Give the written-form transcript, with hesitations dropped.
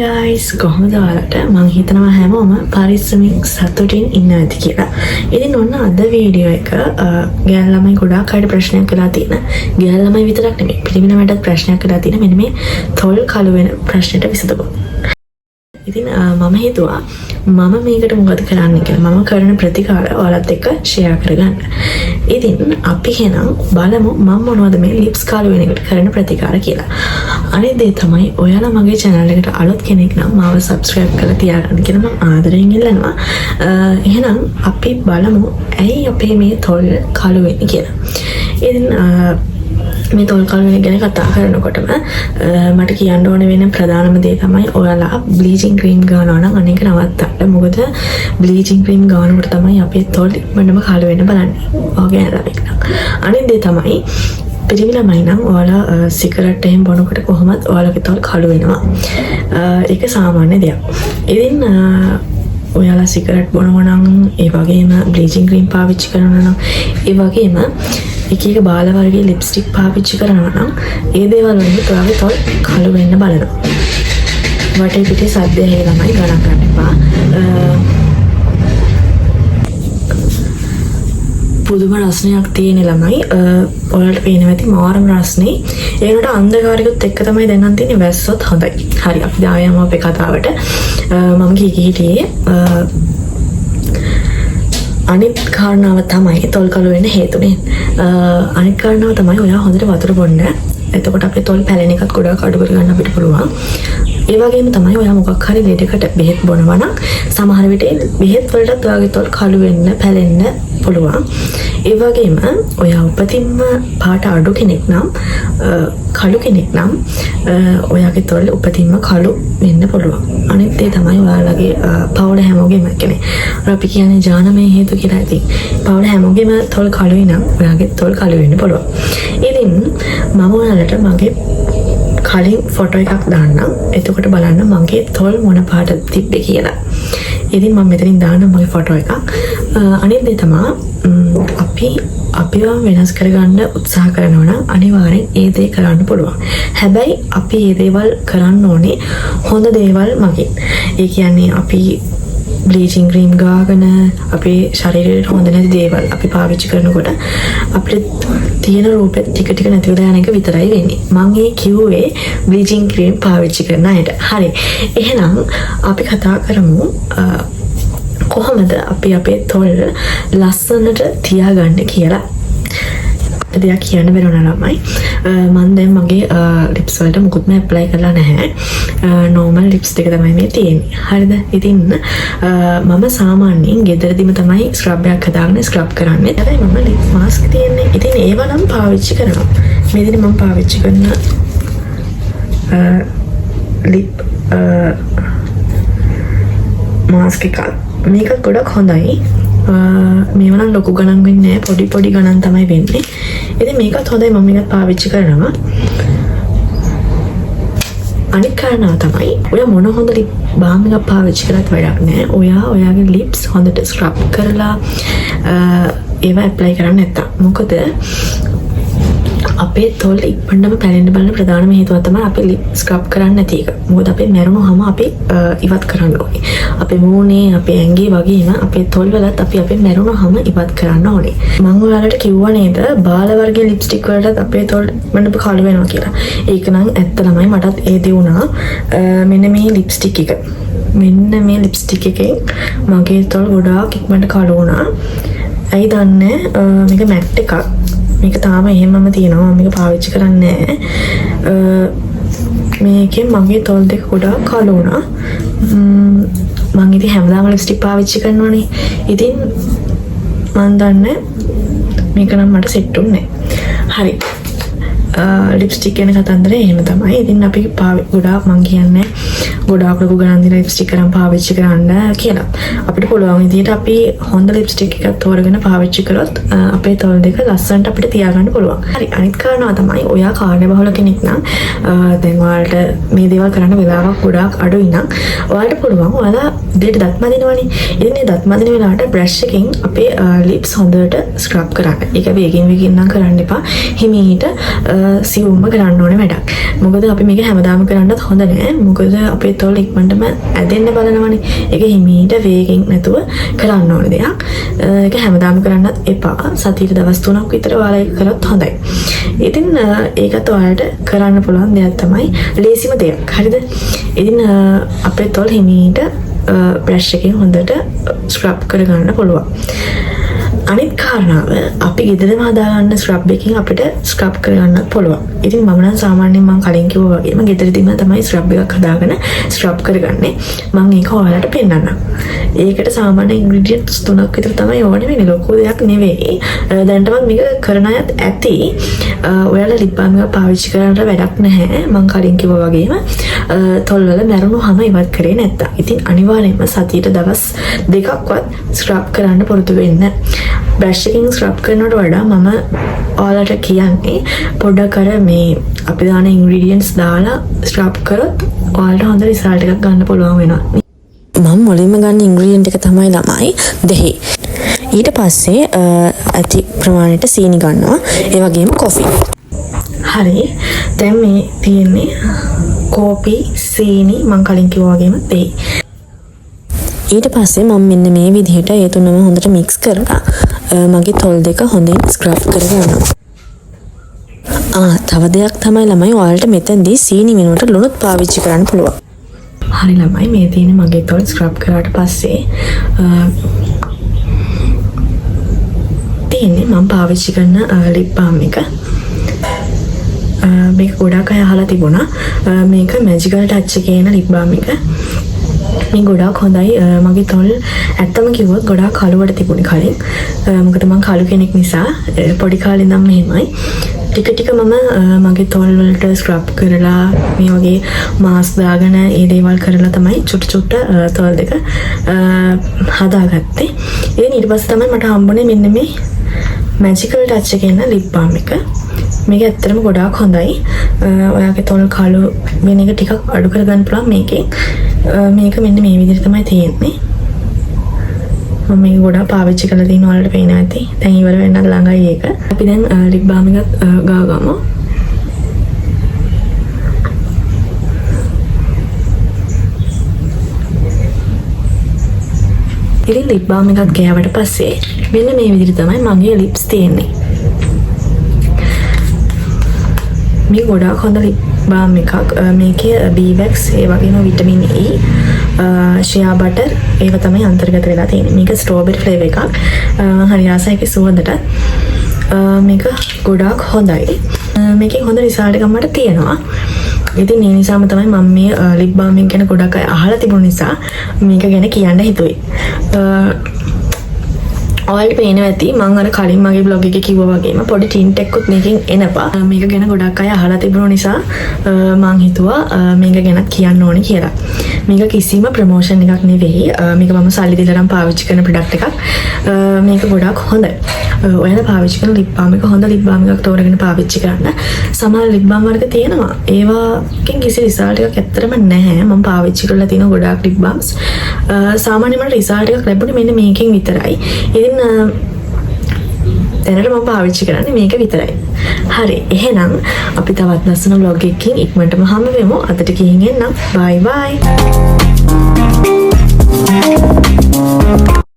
guys, කොහොමද ඔයාලට? මම හිතනවා හැමෝම පරිස්සමින් සතුටින් ඉන්න ඇති කියලා. ඉතින් ඔන්න අද වීඩියෝ එක ගෑනු ළමයි ගොඩාක් අයට ප්‍රශ්නයක් වෙලා තියෙන. ගෑනු ළමයි විතරක් නෙමෙයි පිරිමිනමටත් ප්‍රශ්නයක් වෙලා තියෙන මෙන්න මේ තොල් කළු වෙන ප්‍රශ්නෙට විසඳගමු. ඉතින් මම හිතුවා මම මේකට මොකද කරන්න කියලා. මම කරන ප්‍රතිකාර ඔයාලත් එක්ක ෂෙයා කරගන්න. ඉතින් අපි එහෙනම් බලමු මම මොනවද මේ ලිප්ස් කාලු වෙන එකට කරන ප්‍රතිකාර කියලා. අනිත් දේ තමයි ඔයාලා මගේ channel එකට අලුත් කෙනෙක් නම් මාව subscribe කරලා තියාගන්න කියලා මම ආදරෙන් ඉල්ලනවා. එහෙනම් අපි බලමු ඇයි අපේ මේ තොල් කාලු වෙන්නේ කියලා. ඉතින් මේ තොල් කළු වෙන ගැන කතා කරනකොටම මට කියන්න ඕන වෙන ප්‍රධානම දේ තමයි ඔයාලා බ්ලීචින් ක්‍රීම් ගන්නවා නම් අනේක නවත්තන්න. මොකද බ්ලීචින් ක්‍රීම් ගන්නකොට තමයි අපේ තොල් ඉක්මනටම කළු වෙන්න බලන්නේ. ඔයගෙන් හදලා. අනිත් දේ තමයි පිරිමි ළමයි නම් ඔයාලා සිගරට් එහෙම බොනකොට කොහොමද ඔයාලගේ තොල් කළු වෙනවා. ඒක සාමාන්‍ය දෙයක්. ඉතින් ඔයාලා සිගරට් බොනවා නම් ඒ වගේම බ්ලීචින් ක්‍රීම් පාවිච්චි කරනවා නම් ඒ වගේම එක බාල වර්ගයේ ලිප්ස්ටික් පාවිච්චි කරනවා නම් ඒ දේවල් වලින් ඔයාගේ තොල් කළු වෙන්න බලනවා. වටේ පිටේ සද්දය හේ ළමයි ගණන් ගන්න එපා. පුදුම රසණයක් තියෙන ළමයි ඔයාලට පේනවා ඇති මාරම රසණේ. ඒකට අන්ධකාරයකුත් එක්ක තමයි දැනන් තියෙන්නේ වැස්සොත් හොඳයි. හරි අපි ආයම අපේ කතාවට මම හිටියේ අනිත් කාරණාව තමයි තොල් කළු වෙන්න හේතුනේ. අනිත් කාරණාව තමයි ඔයා හොඳට වතුර බොන්න. එතකොට අපේ තොල් පැලෙන එකත් ගොඩක් අඩු කරගන්න අපිට පුළුවන්. ඒ වගේම තමයි ඔයා මොකක් හරි ලෙඩකට බෙහෙත් බොනවා නම් සමහර විට බෙහෙත් වලටත් ඔයාගේ තොල් කළු වෙන්න පැලෙන්න පුළුවන්. ඒ වගේම ඔයා උපතින්ම පාට අඩු කෙනෙක් නම් කළු කෙනෙක් නම් ඔයාගේ තොල් උපතින්ම කළු වෙන්න පුළුවන්. අනිත් ඒ තමයි ඔයාලගේ පවුල හැමෝගෙම කියන්නේ අපි කියන්නේ ජානමය හේතු කියලා. ඉතින් පවුල හැමෝගෙම තොල් කළුයි නම් ඔයාගේ තොල් කළු වෙන්න පුළුවන්. ඉතින් මම ඔයාලට මගේ කලින් ෆොටෝ එකක් දාන්නම්. එතකොට බලන්න මගේ තොල් මොන පාටද තිබ්බේ කියලා. ඉතින් මම මෙතනින් දාන්නම් මගේ ෆොටෝ එකක්. අනිත් දේ තමයි අපිව වෙනස් කරගන්න උත්සාහ කරනවා නම් අනිවාර්යෙන් ඒ දේ කරන්න පුළුවන්. හැබැයි අපි මේ දේවල් කරන්න ඕනේ හොඳ දේවල් මගින්. ඒ කියන්නේ අපි බ්ලීචින් ක්‍රීම් ගාගෙන අපේ ශරීරයට හොඳ නැති දේවල් අපි පාවිච්චි කරනකොට අපිට තියෙන රූපෙ ටික ටික නැති වෙලා යන එක විතරයි වෙන්නේ. මම ඒ කිව්වේ බ්ලීචින් ක්‍රීම් පාවිච්චි කරන අයට. හරි. එහෙනම් අපි කතා කරමු කොහොමද අපි අපේ තොල් ලස්සනට තියාගන්න කියලා. දෙයක් කියන්න බැරුණා ළමයි. මම දැන් මගේ ලිප්ස් වලට මුකුත්ම ඇප්ලයි කරලා නැහැ. නෝමල් ලිප්ස්ටික් තමයි මේ තියෙන්නේ. හරිද? ඉතින් මම සාමාන්‍යයෙන් ගෙදරදීම තමයි ස්ක්‍රබ් එකක් හදාගෙන ස්ක්‍රබ් කරන්නේ. හැබැයි මම ලිප් මාස්ක් තියෙන්නේ. ඉතින් ඒව නම් පාවිච්චි කරනවා. මේකෙදි මම පාවිච්චි කරන ලිප් මාස්ක් එක මේක ගොඩක් හොඳයි. මේව නම් ලොකු ගණන් වෙන්නේ නැහැ. පොඩි ගණන් තමයි වෙන්නේ. ඉතින් මේකත් හොඳයි මම මේක පාවිච්චි කරනවා. අනිත් කාරණාව තමයි ඔයා මොන හොඳ ලිප් බාම් එකක් පාවිච්චි කරත් වැඩක් නැහැ. ඔයාගේ ලිප්ස් හොඳට ස්ක්‍රබ් කරලා ඒව ඇප්ලයි කරන්න නැත්තම්. මොකද අපේ තොල් ඉක්මනටම පැලෙන්න බලන ප්‍රධානම හේතුව තමයි අපි ලිප් ස්ක්‍රබ් කරන්නේ නැති එක. මොකද අපේ මැරුණාම අපි ඉවත් කරන්න ඕනේ. අපේ මූණේ, අපේ ඇඟේ වගේම අපේ තොල් වලත් අපි අපේ මැරුණාම ඉවත් කරන්න ඕනේ. මම ඔයාලට කිව්වා නේද බාල වර්ගයේ ලිප්ස්ටික් වලටත් අපේ තොල් මඩ කළු වෙනවා කියලා. ඒක නම් ඇත්ත ළමයි මටත් ඒ දේ වුණා. මෙන්න මේ ලිප්ස්ටික් එක. මෙන්න මේ ලිප්ස්ටික් එකෙන් මගේ තොල් ගොඩාක් ඉක්මනට කළු වුණා. ඇයි දන්නේ මේක මැට් එකක්. මේක තාම එහෙමම තියෙනවා. මම මේක පාවිච්චි කරන්නේ නැහැ. මේකෙන් මගේ තොල් දෙක ගොඩාක් කළු වුණා. මම ඉතින් හැමදාම ලිප්ස්ටික් පාවිච්චි කරනවානේ. ඉතින් මම දන්නේ මේක නම් මට සෙට් උන්නේ නැහැ. හරි. ලිප්ස්ටික් ගැන කතන්දරේ එහෙම තමයි. ඉතින් අපි ගොඩාක් මං කියන්නේ ගොඩාක් ලොකු ගණන් දින ලිප්ස්ටික් කරන් පාවිච්චි කරන්න කියලා. අපිට පුළුවන් විදිහට අපි හොඳ ලිප්ස්ටික් එකක් තෝරගෙන පාවිච්චි කරොත් අපේ තොල් දෙක ලස්සනට අපිට තියාගන්න පුළුවන්. හරි. අනිත් කාරණාව තමයි ඔයා කාර්යබහුල කෙනෙක් නම් දැන් ඔයාලට මේ දේවල් කරන්න වෙලාවක් ගොඩාක් අඩුයි නම් ඔයාලට පුළුවන් ඔයාලා දෙයට දත් මදිනවනේ. ඉතින් මේ දත් මදින වෙලාවට බ්‍රෂ් එකෙන් අපේ ලිප්ස් හොඳට ස්ක්‍රබ් කරන්න. ඒක වේගෙන් නම් කරන්න එපා. හිමීට සියුම්ම කරන්න ඕනේ වැඩක්. මොකද අපි මේක හැමදාම කරන්නත් හොඳ නෑ. මොකද අපේ තොල් ඉක්මනටම ඇදෙන්න බලනවනේ. ඒක හිමීට වේගෙන් නැතුව කරන්න ඕනේ දෙයක්. ඒක හැමදාම කරන්නත් එපා. සතියට දවස් 3ක් විතර ඔයාලා ඒක කරොත් හොඳයි. ඉතින් ඒකත් ඔයාලට කරන්න පුළුවන් දෙයක් තමයි. ලේසිම දෙයක්. හරිද? ඉතින් අපේ තොල් හිමීට බ්‍රෂ් එකෙන් හොඳට ස්ක්‍රබ් කරගන්න පුළුවන්. අනිත් කාරණාව අපි ගෙදරම හදාගන්න ස්ක්‍රබ් එකකින් අපිට ස්ක්‍රබ් කරගන්නත් පුළුවන්. ඉතින් මම නම් සාමාන්‍යයෙන් මම කලින් කිව්වා වගේම ගෙදරදීම තමයි ස්ක්‍රබ් එකක් හදාගෙන ස්ක්‍රබ් කරගන්නේ. මම ඒක ඔයාලට පෙන්නන්නම්. ඒකට සාමාන්‍ය ඉන්ග්‍රීඩියන්ට්ස් 3ක් විතර තමයි ඕනේ වෙන්නේ. ලොකු දෙයක් නෙවෙයි. දැනටමත් මේක කරන අයත් ඇති. ඔයාලා ලිප් බාම් එක පාවිච්චි කරන්න වැඩක් නැහැ. මම කලින් කිව්වා වගේම තොල් වල මැරුණුවම ඉවත් කරේ නැත්තම්. ඉතින් අනිවාර්යයෙන්ම සතියට දවස් 2ක්වත් ස්ක්‍රබ් කරන්න පුරුදු වෙන්න. බ්‍රෂ් එකකින් ස්ක්‍රබ් කරනවට වඩා මම ඔයාලට කියන්නේ පොඩ්ඩක් අර මේ අපි දාන ඉන්ග්‍රීඩියන්ට්ස් දාලා ස්ක්‍රබ් කරොත් ඔයාලට හොඳ රිසල්ට් එකක් ගන්න පුළුවන් වෙනවා. මම මුලින්ම ගන්න ඉන්ග්‍රීඩියන්ට් එක තමයි ළමයි දෙහි. ඊට පස්සේ අති ප්‍රමාණයට සීනි ගන්නවා. ඒ වගේම කොෆි. හරි. දැන් මේ තියෙන්නේ කෝපි, සීනි, මම කලින් කිව්වා වගේම දෙහි. ඊට පස්සේ මම මෙන්න මේ විදිහට ඒ තුනම හොඳට මික්ස් කරලා මගේ තොල් දෙක හොඳින් ස්ක්‍රබ් කරගන්නවා. තව දෙයක් තමයි ළමයි ඔයාලට මෙතෙන්දී සීනි වෙනුවට ලුණුත් පාවිච්චි කරන්න පුළුවන්. හරි ළමයි මේ තියෙන්නේ මගේ තොල් ස්ක්‍රබ් කරාට පස්සේ තියෙන්නේ මම පාවිච්චි කරන ලිප් බාම් එක. මේක ගොඩක් අය අහලා තිබුණා. මේක මැජිකල් ටච් එකේ එන ලිප් බාම් එක. මේ ගොඩාක් හොඳයි. මගේ තොල් ඇත්තම කිව්වොත් ගොඩාක් කළුවට තිබුණේ කලින්. මොකද මම කළු කෙනෙක් නිසා පොඩි කාලේ ඉඳන් මෙහෙමයි. ටික ටික මම මගේ තොල් වලට ස්ක්‍රබ් කරලා මේ වගේ මාස්ක් දාගෙන ඒ දේවල් කරලා තමයි චුට්ට චුට්ට තොල් දෙක හදාගත්තේ. ඉතින් ඊට පස්සේ තමයි මට හම්බුනේ මෙන්න මේ මැජිකල් ටච් එකේ එන ලිප් බාම් එක. මේක ඇත්තටම ගොඩාක් හොඳයි. ඔයාගේ තොල් කළු වෙන එක ටිකක් අඩු කරගන්න පුළුවන් මේකෙන්. මේක මෙන්න මේ විදිහට තමයි තියෙන්නේ. මම මේක ගොඩාක් පාවිච්චි කරලා තියෙන ඔයාලට පේනවා ඇති. දැන් ඉවර වෙන්නත් ළඟයි ඒක. අපි දැන් ලිප් බාම් එකක් ගාගමු. ඉතින් ලිප් බාම් එකක් ගෑවට පස්සේ මෙන්න මේ විදිහට තමයි මගේ ලිප්ස් තියෙන්නේ. මේ ගොඩාක් හොඳ ලිප් බාම් එකක්. මේකේ B-wax ඒ වගේම විටමින් E, ෂියා බටර් ඒව තමයි අන්තර්ගත වෙලා තියෙන්නේ. මේක ස්ට්‍රෝබෙරි ෆ්ලේවර් එකක්. හරි ආසයි ඒක සුවඳට. මේක ගොඩාක් හොඳයි. මේකෙන් හොඳ රිසල්ට් එකක් මට තියෙනවා. ඉතින් ඒ නිසාම තමයි මම මේ ලිප් බාම් එක ගැන ගොඩක් අය අහලා තිබුණ නිසා මේක ගැන කියන්න හිතුවේ. ඔයාලට පේනවා ඇති මම අර කලින් මගේ බ්ලොග් එකේ කිව්වා වගේම පොඩි ටින්ට් එකකුත් මේකෙන් එනවා. මේක ගැන ගොඩක් අය අහලා තිබුණ නිසා මම හිතුවා මේක ගැන කියන්න ඕනේ කියලා. මේක කිසිම ප්‍රොමෝෂන් එකක් නෙවෙයි. මේක මම සල්ලි දීලා නම් පාවිච්චි කරන ප්‍රොඩක්ට් එකක්. මේක ගොඩක් හොඳයි. ඔයාලා පාවිච්චි කරන ලිප් බාම් එක හොඳ ලිප් බාම් එකක් තෝරගෙන පාවිච්චි කරන්න. සමහර ලිප් බාම් වර්ග තියෙනවා. ඒවාකින් කිසි රිසල්ට් එකක් ඇත්තටම නැහැ. මම පාවිච්චි කරලා තියෙන ගොඩාක් ලිප් බාම්ස්. සාමාන්‍යයෙන් මට රිසල්ට් එකක් ලැබුණේ මෙන්න මේකෙන් විතරයි. ඉතින් දැනට මම පාවිච්චි කරන්නේ මේක විතරයි. හරි. එහෙනම් අපි තවත් ලස්සන vlog එකකින් ඉක්මනටම හම්බ වෙමු. අදට ගිහින් එන්නම්. bye bye.